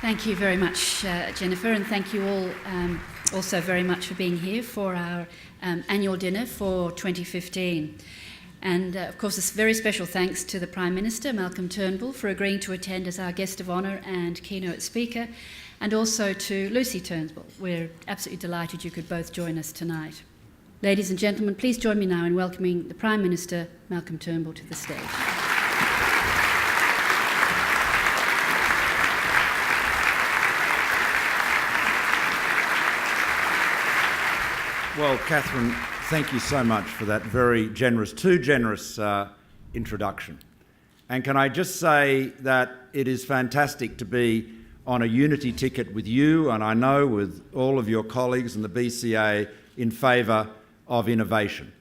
Thank you very much, Jennifer, and thank you all also very much for being here for our annual dinner for 2015. And of course, a very special thanks to the Prime Minister, Malcolm Turnbull, for agreeing to attend as our guest of honour and keynote speaker, and also to Lucy Turnbull. We're absolutely delighted you could both join us tonight. Ladies and gentlemen, please join me now in welcoming the Prime Minister, Malcolm Turnbull, to the stage. Well, Catherine, thank you so much for that very generous, too generous introduction. And can I just say that it is fantastic to be on a unity ticket with you, and I know with all of your colleagues in the BCA, in favour of innovation.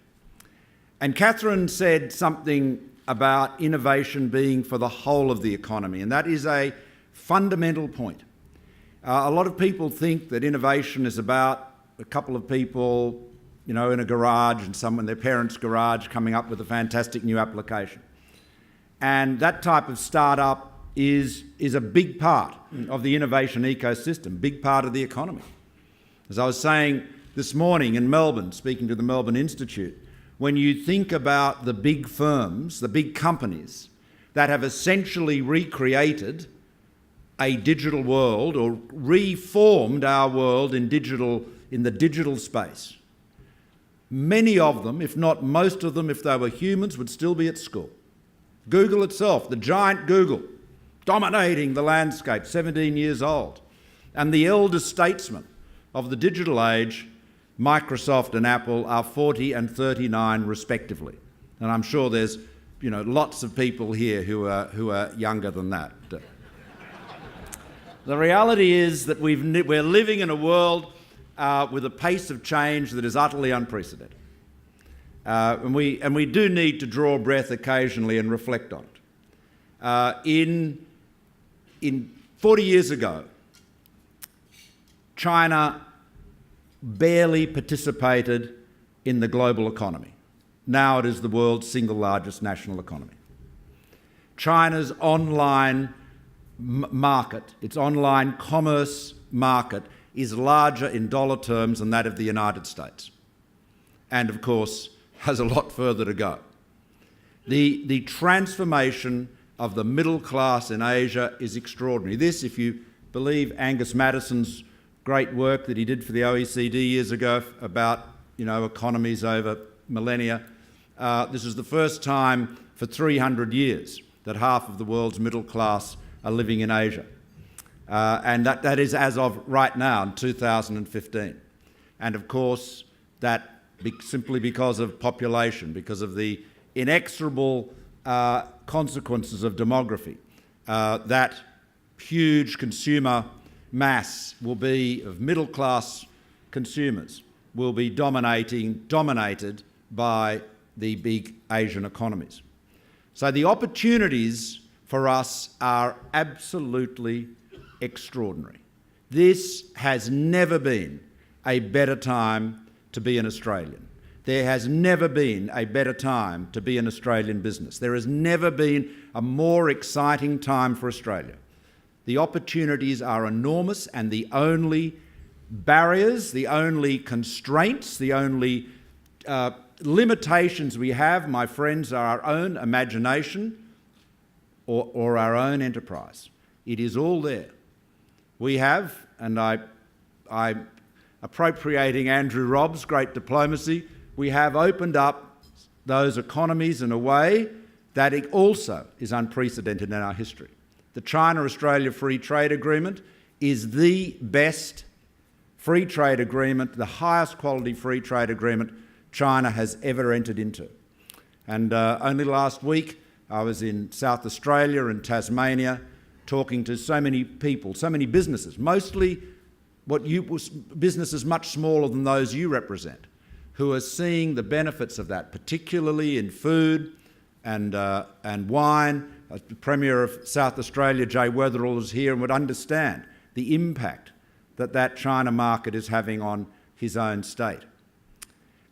And Catherine said something about innovation being for the whole of the economy, and that is a fundamental point. A lot of people think that innovation is about a couple of people, in a garage and in their parents' garage coming up with a fantastic new application. And that type of startup is a big part of the innovation ecosystem, big part of the economy. As I was saying this morning in Melbourne, speaking to the Melbourne Institute, when you think about the big firms, the big companies that have essentially recreated a digital world or reformed our world in the digital space, many of them, if not most of them, if they were humans, would still be at school. Google itself, the giant Google, dominating the landscape, 17 years old. And the elder statesmen of the digital age, Microsoft and Apple, are 40 and 39 respectively. And I'm sure there's lots of people here who are younger than that. The reality is that we're living in a world with a pace of change that is utterly unprecedented. And we do need to draw breath occasionally and reflect on it. In 40 years ago, China barely participated in the global economy. Now it is the world's single largest national economy. China's online market, its online commerce market, is larger in dollar terms than that of the United States, and of course has a lot further to go. The transformation of the middle class in Asia is extraordinary. This, if you believe Angus Maddison's great work that he did for the OECD years ago about economies over millennia, this is the first time for 300 years that half of the world's middle class are living in Asia. And that is as of right now in 2015. And of course, that simply because of population, because of the inexorable consequences of demography, that huge consumer mass of middle-class consumers will be dominated by the big Asian economies. So the opportunities for us are absolutely extraordinary. This has never been a better time to be an Australian. There has never been a better time to be an Australian business. There has never been a more exciting time for Australia. The opportunities are enormous, and the only barriers, the only constraints, the only limitations we have, my friends, are our own imagination or our own enterprise. It is all there. We have, and I'm appropriating Andrew Robb's great diplomacy, we have opened up those economies in a way that it also is unprecedented in our history. The China-Australia Free Trade Agreement is the best free trade agreement, the highest quality free trade agreement China has ever entered into. And only last week I was in South Australia and Tasmania talking to so many people, so many businesses, mostly businesses much smaller than those you represent, who are seeing the benefits of that, particularly in food and wine. The Premier of South Australia, Jay Weatherill, is here and would understand the impact that China market is having on his own state.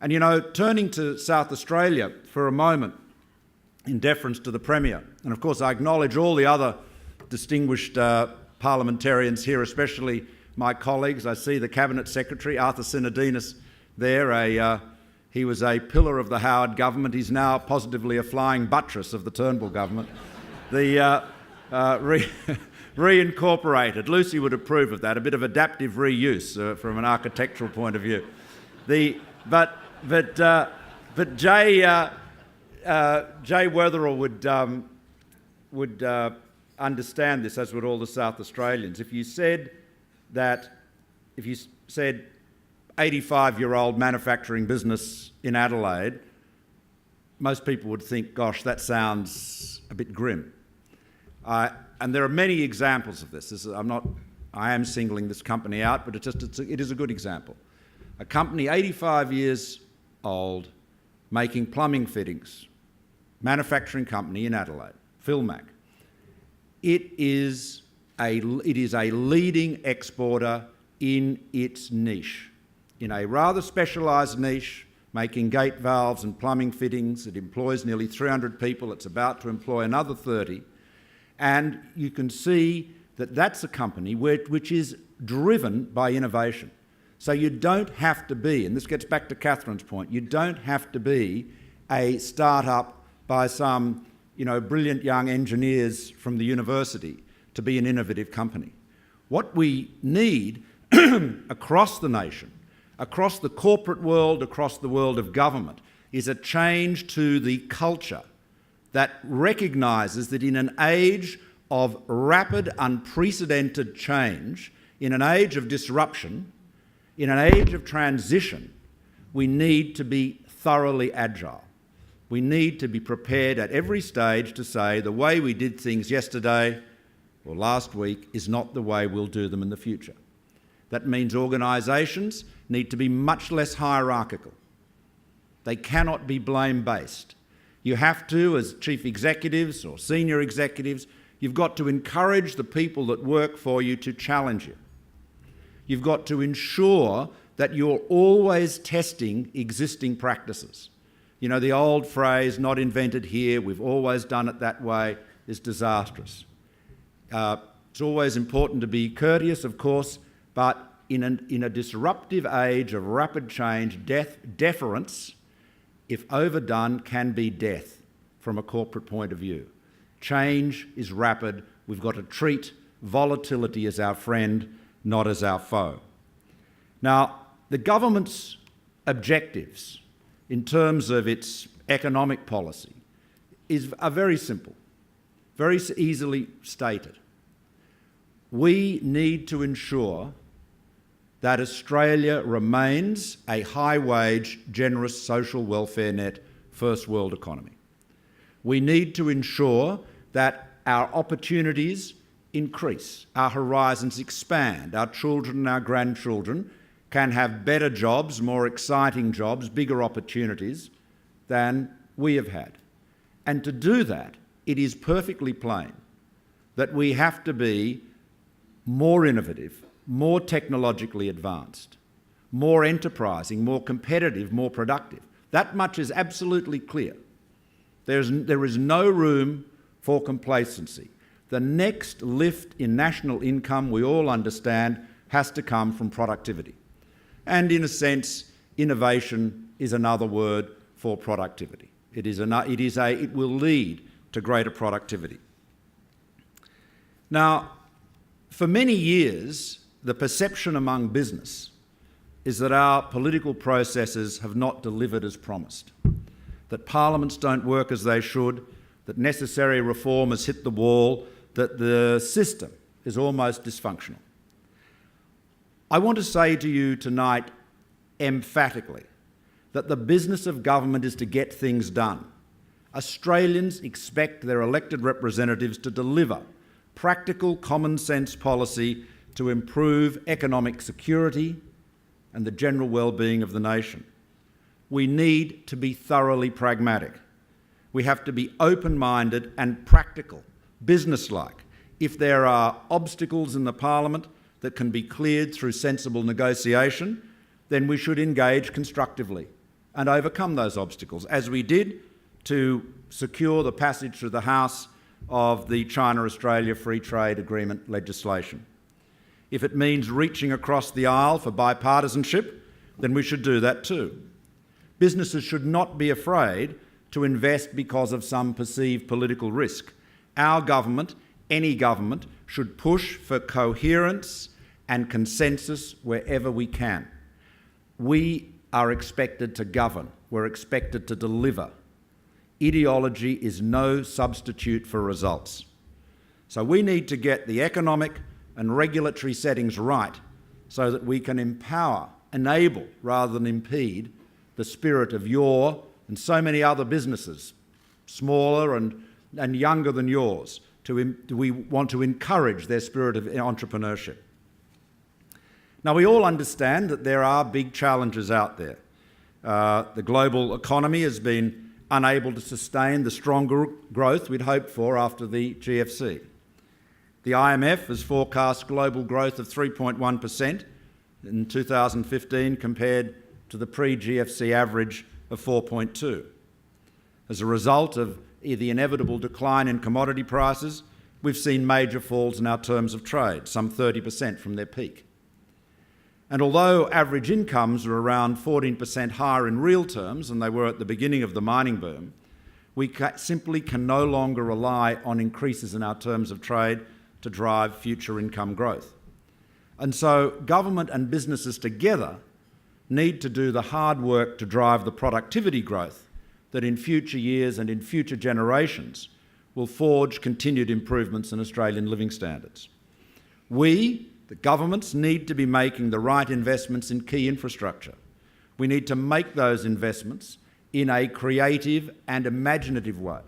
And turning to South Australia for a moment, in deference to the Premier, and of course I acknowledge all the other distinguished parliamentarians here, especially my colleagues. I see the Cabinet Secretary, Arthur Sinodinos, there. He was a pillar of the Howard government. He's now positively a flying buttress of the Turnbull government. The reincorporated. Lucy would approve of that, a bit of adaptive reuse from an architectural point of view. But Jay Weatherall would understand this, as would all the South Australians. If you said 85-year-old manufacturing business in Adelaide, most people would think, gosh, that sounds a bit grim. And there are many examples of this. I am singling this company out, but it is a good example. A company 85 years old, making plumbing fittings, manufacturing company in Adelaide, Philmac. It is a leading exporter in its niche, in a rather specialised niche, making gate valves and plumbing fittings. It employs nearly 300 people. It's about to employ another 30. And you can see that that's a company which is driven by innovation. So you don't have to be, and this gets back to Catherine's point, you don't have to be a start-up by some brilliant young engineers from the university to be an innovative company. What we need across the nation, across the corporate world, across the world of government, is a change to the culture that recognises that in an age of rapid, unprecedented change, in an age of disruption, in an age of transition, we need to be thoroughly agile. We need to be prepared at every stage to say the way we did things yesterday or last week is not the way we'll do them in the future. That means organisations need to be much less hierarchical. They cannot be blame-based. You have to, as chief executives or senior executives, you've got to encourage the people that work for you to challenge you. You've got to ensure that you're always testing existing practices. The old phrase, not invented here, we've always done it that way, is disastrous. It's always important to be courteous, of course, but in a disruptive age of rapid change, deference, if overdone, can be death from a corporate point of view. Change is rapid. We've got to treat volatility as our friend, not as our foe. Now, the government's objectives in terms of its economic policy are very simple, very easily stated. We need to ensure that Australia remains a high-wage, generous social welfare net first world economy. We need to ensure that our opportunities increase, our horizons expand, our children and our grandchildren can have better jobs, more exciting jobs, bigger opportunities than we have had. And to do that, it is perfectly plain that we have to be more innovative, more technologically advanced, more enterprising, more competitive, more productive. That much is absolutely clear. There is no room for complacency. The next lift in national income, we all understand, has to come from productivity. And in a sense, innovation is another word for productivity. It will lead to greater productivity. Now, for many years, the perception among business is that our political processes have not delivered as promised, that parliaments don't work as they should, that necessary reform has hit the wall, that the system is almost dysfunctional. I want to say to you tonight emphatically that the business of government is to get things done. Australians expect their elected representatives to deliver practical, common-sense policy to improve economic security and the general well-being of the nation. We need to be thoroughly pragmatic. We have to be open-minded and practical, businesslike. If there are obstacles in the Parliament that can be cleared through sensible negotiation, then we should engage constructively and overcome those obstacles, as we did to secure the passage through the House of the China-Australia Free Trade Agreement legislation. If it means reaching across the aisle for bipartisanship, then we should do that too. Businesses should not be afraid to invest because of some perceived political risk. Our government, any government, should push for coherence and consensus wherever we can. We are expected to govern. We're expected to deliver. Ideology is no substitute for results. So we need to get the economic and regulatory settings right so that we can empower, enable rather than impede the spirit of your and so many other businesses, smaller and younger than yours. We want to encourage their spirit of entrepreneurship. Now, we all understand that there are big challenges out there. The global economy has been unable to sustain the stronger growth we'd hoped for after the GFC. The IMF has forecast global growth of 3.1% in 2015 compared to the pre-GFC average of 4.2%. As a result of the inevitable decline in commodity prices, we've seen major falls in our terms of trade, some 30% from their peak. And although average incomes are around 14% higher in real terms than they were at the beginning of the mining boom, we simply can no longer rely on increases in our terms of trade to drive future income growth. And so government and businesses together need to do the hard work to drive the productivity growth that in future years and in future generations will forge continued improvements in Australian living standards. We, the governments, need to be making the right investments in key infrastructure. We need to make those investments in a creative and imaginative way.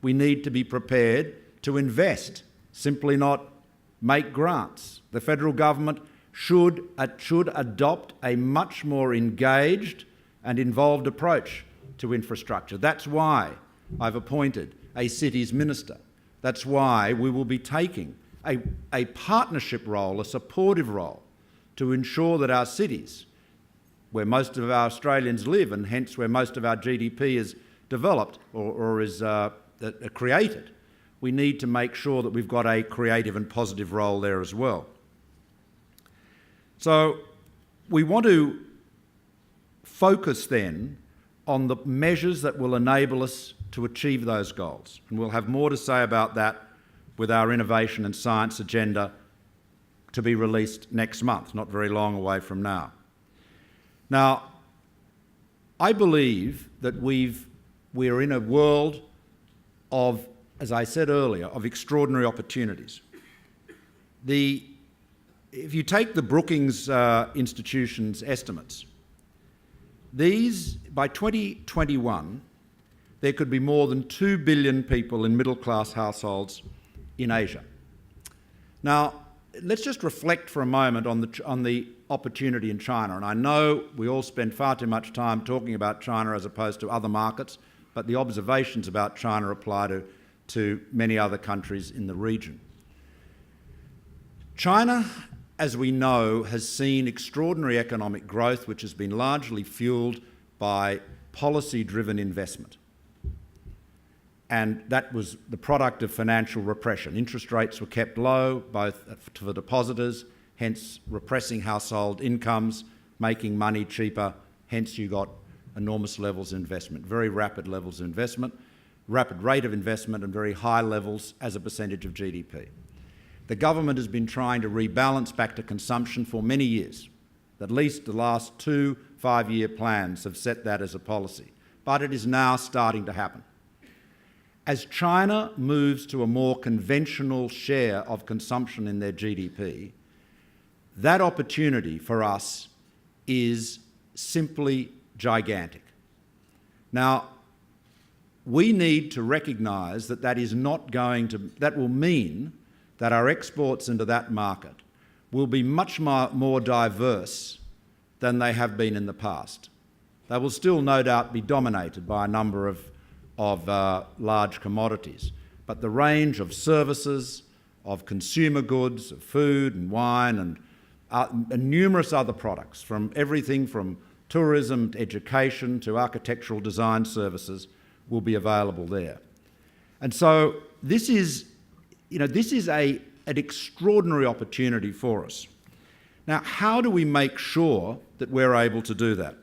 We need to be prepared to invest, simply not make grants. The federal government should adopt a much more engaged and involved approach to infrastructure. That's why I've appointed a cities minister. That's why we will be taking a partnership role, a supportive role, to ensure that our cities, where most of our Australians live and hence where most of our GDP is developed or is created, we need to make sure that we've got a creative and positive role there as well. So we want to focus then on the measures that will enable us to achieve those goals. And we'll have more to say about that with our innovation and science agenda to be released next month, not very long away from now. Now, I believe that we're in a world of, as I said earlier, of extraordinary opportunities. If you take the Brookings Institution's estimates, by 2021, there could be more than 2 billion people in middle-class households in Asia. Now, let's just reflect for a moment on the opportunity in China. And I know we all spend far too much time talking about China as opposed to other markets, but the observations about China apply to many other countries in the region. China, as we know, has seen extraordinary economic growth, which has been largely fuelled by policy-driven investment. And that was the product of financial repression. Interest rates were kept low, both for depositors, hence repressing household incomes, making money cheaper, hence you got enormous levels of investment, very rapid levels of investment, rapid rate of investment and very high levels as a percentage of GDP. The government has been trying to rebalance back to consumption for many years. At least the last 2 5-year plans have set that as a policy, but it is now starting to happen. As China moves to a more conventional share of consumption in their GDP, that opportunity for us is simply gigantic. Now, we need to recognise that that will mean that our exports into that market will be much more diverse than they have been in the past. They will still no doubt be dominated by a number of large commodities, but the range of services, of consumer goods, of food and wine and numerous other products, from everything from tourism to education to architectural design services, will be available there. And so this is an extraordinary opportunity for us. Now, how do we make sure that we're able to do that?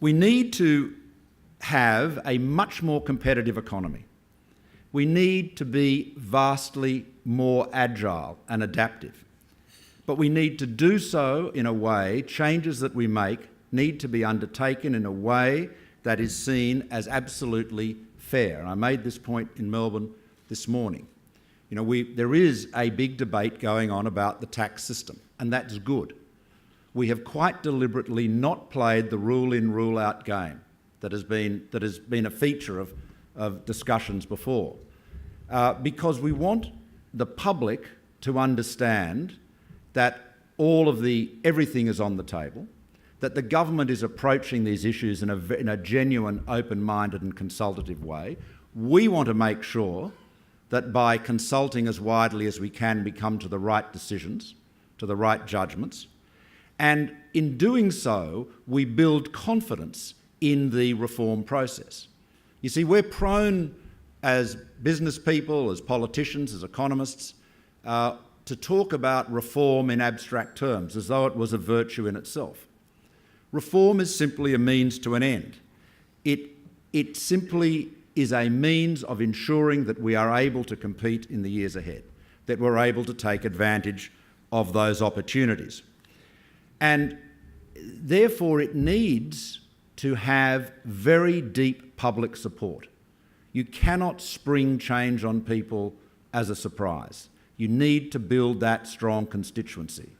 We need to have a much more competitive economy. We need to be vastly more agile and adaptive. But we need to do so in a way, changes that we make need to be undertaken in a way that is seen as absolutely fair. And I made this point in Melbourne this morning. There is a big debate going on about the tax system, and that's good. We have quite deliberately not played the rule-in, rule-out game that has been a feature of discussions before, because we want the public to understand that everything is on the table, that the government is approaching these issues in a genuine, open-minded and consultative way. We want to make sure that by consulting as widely as we can, we come to the right decisions, to the right judgments. And in doing so, we build confidence in the reform process. You see, we're prone as business people, as politicians, as economists, to talk about reform in abstract terms, as though it was a virtue in itself. Reform is simply a means to an end. It simply is a means of ensuring that we are able to compete in the years ahead, that we're able to take advantage of those opportunities. And therefore it needs to have very deep public support. You cannot spring change on people as a surprise. You need to build that strong constituency.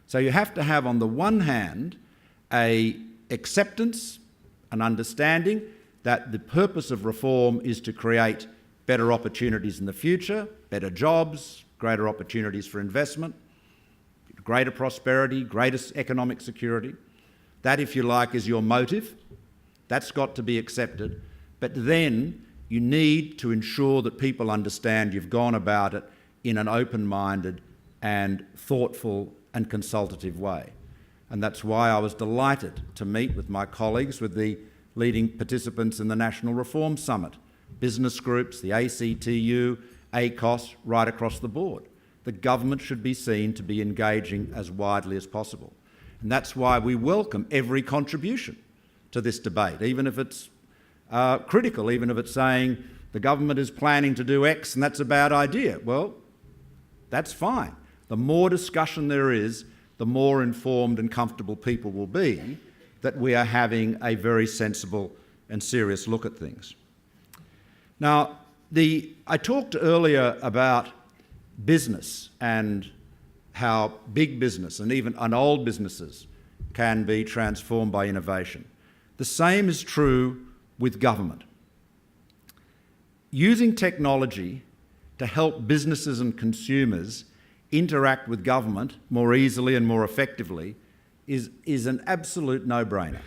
So you have to have, on the one hand, an acceptance, an understanding that the purpose of reform is to create better opportunities in the future, better jobs, greater opportunities for investment, greater prosperity, greater economic security. That, if you like, is your motive. That's got to be accepted. But then you need to ensure that people understand you've gone about it in an open-minded and thoughtful and consultative way. And that's why I was delighted to meet with my colleagues, with the leading participants in the National Reform Summit, business groups, the ACTU, ACOS, right across the board. The government should be seen to be engaging as widely as possible. And that's why we welcome every contribution to this debate, even if it's critical, even if it's saying the government is planning to do X and that's a bad idea. Well, that's fine. The more discussion there is, the more informed and comfortable people will be that we are having a very sensible and serious look at things. Now, I talked earlier about business and how big business and even old businesses can be transformed by innovation. The same is true with government. Using technology to help businesses and consumers interact with government more easily and more effectively is an absolute no-brainer.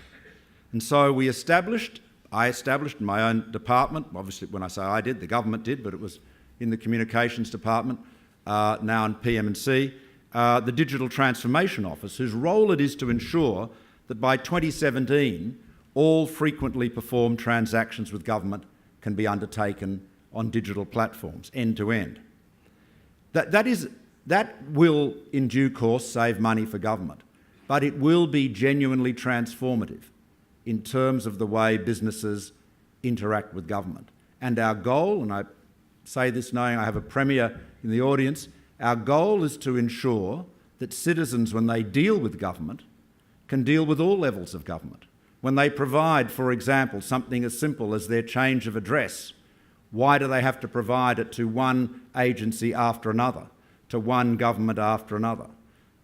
And so I established in my own department, obviously when I say I did, the government did, but it was in the communications department, now in PM&C, the Digital Transformation Office, whose role it is to ensure that by 2017, all frequently performed transactions with government can be undertaken on digital platforms, end to end. That will, in due course, save money for government, but it will be genuinely transformative in terms of the way businesses interact with government. And our goal, and I say this knowing I have a Premier in the audience, our goal is to ensure that citizens, when they deal with government, can deal with all levels of government. When they provide, for example, something as simple as their change of address, why do they have to provide it to one agency after another, to one government after another?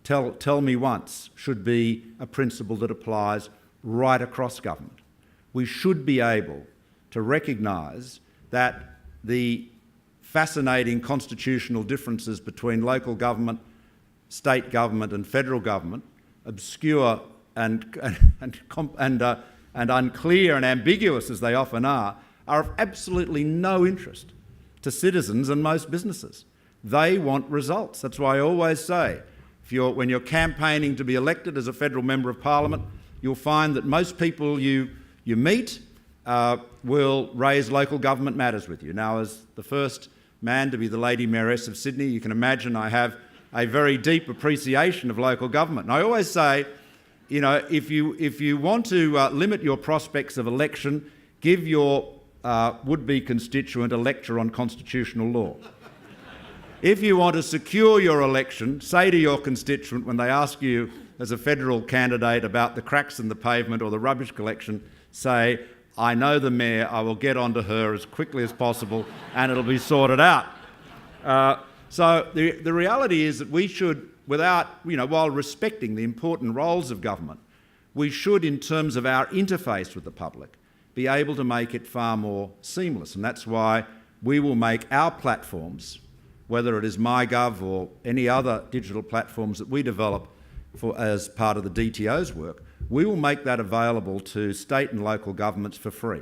Tell me once should be a principle that applies right across government. We should be able to recognise that the fascinating constitutional differences between local government, state government and federal government, obscure and unclear and ambiguous as they often are of absolutely no interest to citizens and most businesses. They want results. That's why I always say, when you're campaigning to be elected as a federal member of parliament, you'll find that most people you meet will raise local government matters with you. Now, as the first man to be the Lady Mayoress of Sydney, you can imagine I have a very deep appreciation of local government. And I always say, you know, if you want to limit your prospects of election, give your would-be constituent a lecture on constitutional law. If you want to secure your election, say to your constituent when they ask you as a federal candidate about the cracks in the pavement or the rubbish collection, say, I know the mayor, I will get onto her as quickly as possible and it'll be sorted out. So the reality is that we should, without, you know, while respecting the important roles of government, we should, in terms of our interface with the public, be able to make it far more seamless. And that's why we will make our platforms, whether it is MyGov or any other digital platforms that we develop as part of the DTO's work, we will make that available to state and local governments for free.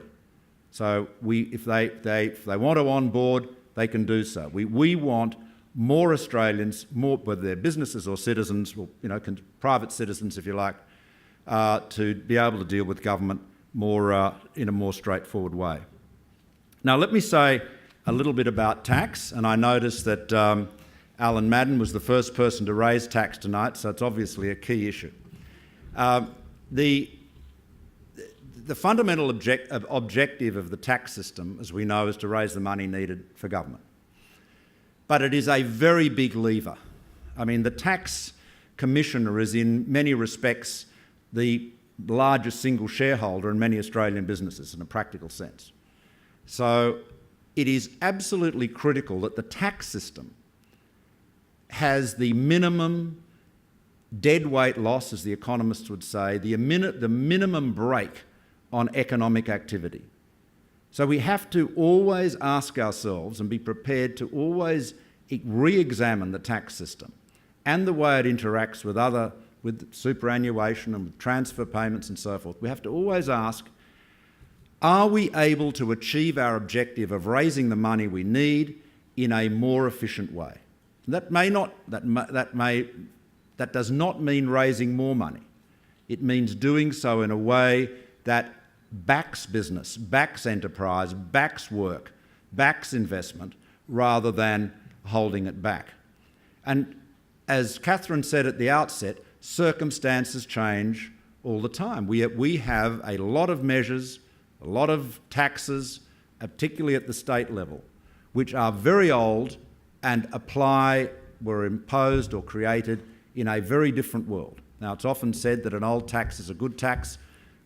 So if they want to onboard, they can do so. We want more Australians, whether they're businesses or citizens, or, you know, private citizens if you like, to be able to deal with government more in a more straightforward way. Now let me say a little bit about tax, and I noticed that Alan Madden was the first person to raise tax tonight, so it's obviously a key issue. The fundamental objective of the tax system, as we know, is to raise the money needed for government. But it is a very big lever. I mean, the tax commissioner is in many respects the largest single shareholder in many Australian businesses in a practical sense. So it is absolutely critical that the tax system has the minimum deadweight loss, as the economists would say, the minimum break on economic activity. So we have to always ask ourselves and be prepared to always re-examine the tax system and the way it interacts with superannuation and with transfer payments and so forth. We have to always ask, are we able to achieve our objective of raising the money we need in a more efficient way? That does not mean raising more money. It means doing so in a way that backs business, backs enterprise, backs work, backs investment, rather than holding it back. And as Catherine said at the outset, circumstances change all the time. We have a lot of measures, a lot of taxes, particularly at the state level, which are very old and were imposed or created in a very different world. Now, it's often said that an old tax is a good tax.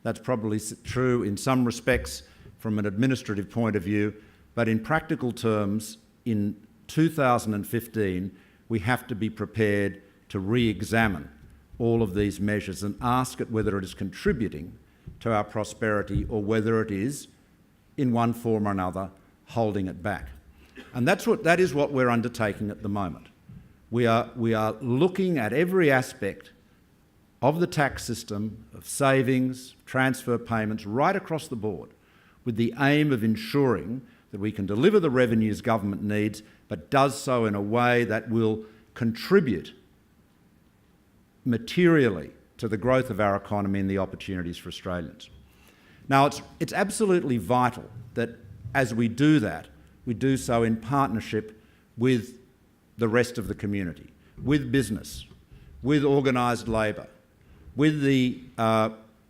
That's probably true in some respects from an administrative point of view, but in practical terms, in 2015, we have to be prepared to re-examine all of these measures and ask it whether it is contributing to our prosperity or whether it is, in one form or another, holding it back. And that is what we're undertaking at the moment. We are looking at every aspect of the tax system, of savings, transfer payments, right across the board, with the aim of ensuring that we can deliver the revenues government needs, but does so in a way that will contribute materially to the growth of our economy and the opportunities for Australians. Now, it's absolutely vital that as we do that, we do so in partnership with the rest of the community, with business, with organised labour, with the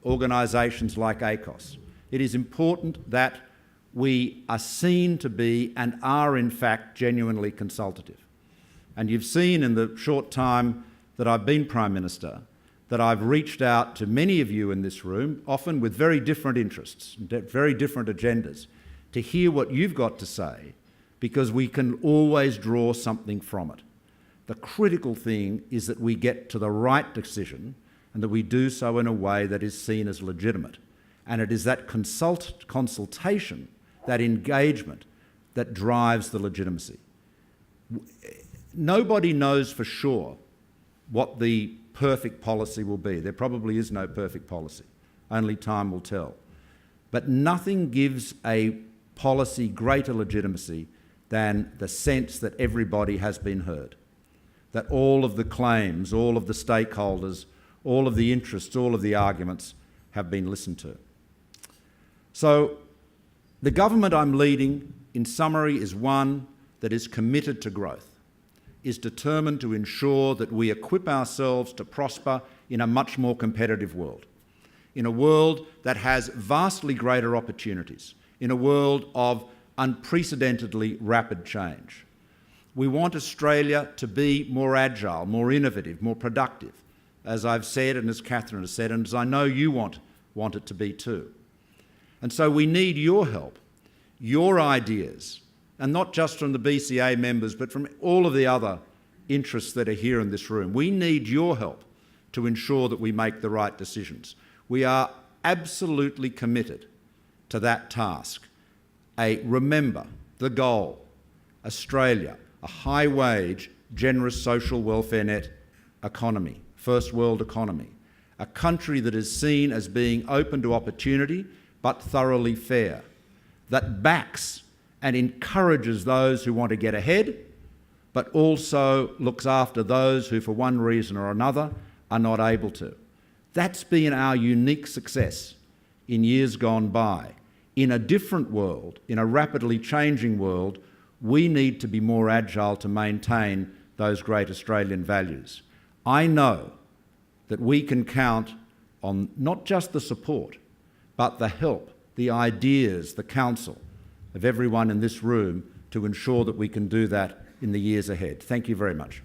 organisations like ACOS. It is important that we are seen to be and are in fact genuinely consultative. And you've seen in the short time that I've been Prime Minister that I've reached out to many of you in this room, often with very different interests, very different agendas, to hear what you've got to say, because we can always draw something from it. The critical thing is that we get to the right decision and that we do so in a way that is seen as legitimate. And it is that consultation, that engagement, that drives the legitimacy. Nobody knows for sure what the perfect policy will be. There probably is no perfect policy. Only time will tell. But nothing gives a policy greater legitimacy than the sense that everybody has been heard, that all of the claims, all of the stakeholders, all of the interests, all of the arguments have been listened to. So The government I'm leading, in summary, is one that is committed to growth, is determined to ensure that we equip ourselves to prosper in a much more competitive world, in a world that has vastly greater opportunities, in a world of unprecedentedly rapid change. We want Australia to be more agile, more innovative, more productive, as I've said and as Catherine has said, and as I know you want it to be too. And so we need your help, your ideas, and not just from the BCA members, but from all of the other interests that are here in this room. We need your help to ensure that we make the right decisions. We are absolutely committed to that task. Remember the goal, Australia, a high-wage, generous social welfare net economy, first world economy, a country that is seen as being open to opportunity but thoroughly fair, that backs and encourages those who want to get ahead, but also looks after those who, for one reason or another, are not able to. That's been our unique success in years gone by. In a different world, in a rapidly changing world, we need to be more agile to maintain those great Australian values. I know that we can count on not just the support, but the help, the ideas, the counsel of everyone in this room to ensure that we can do that in the years ahead. Thank you very much.